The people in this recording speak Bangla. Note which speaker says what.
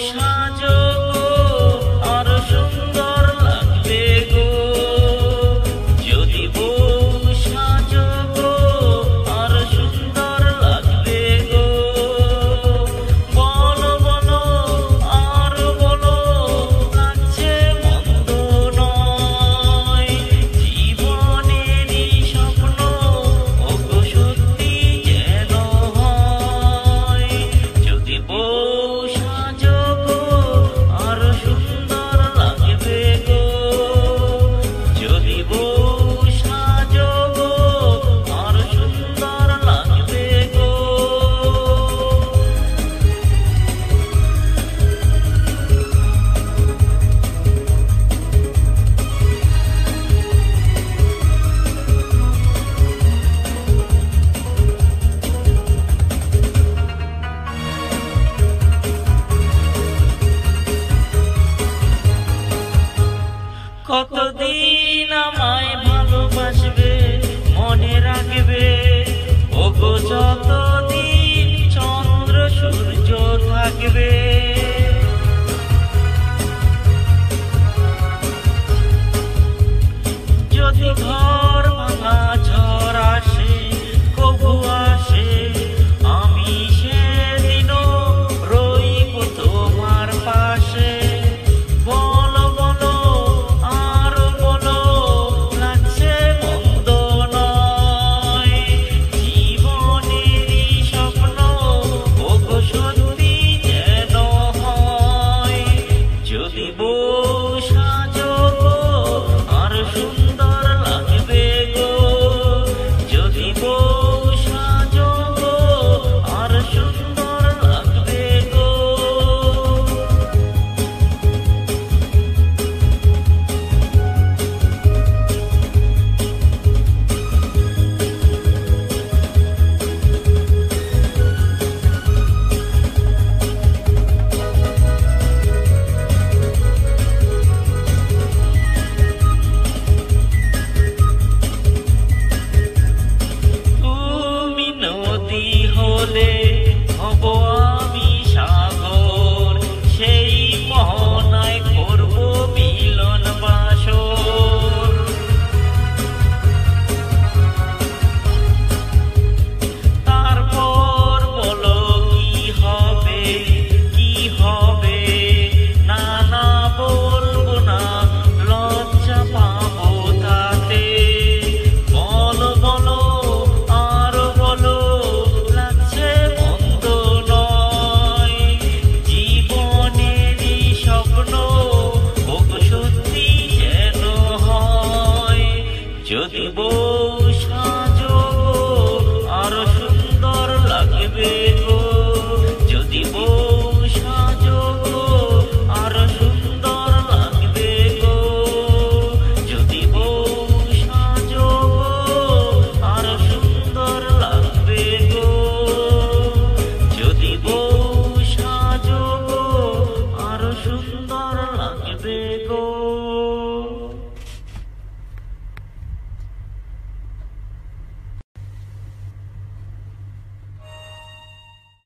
Speaker 1: সাজো গো আরো সুন্দর লাগবে গো, যদি বউ সাজো গো আরো সুন্দর লাগবে গো। বলো বলো আরো বলো, লাগছে মন্দ নয়, জীবনেরই স্বপ্ন ওগো সত্যি যেন হয়। যদি বউ সাজো গো আরো সুন্দর লাগবে গো, যদি বউ সাজো গো আরো সুন্দর লাগবে গো। কতদিন আমায় ভালোবাসবে, মনে রাখবে ওগো যত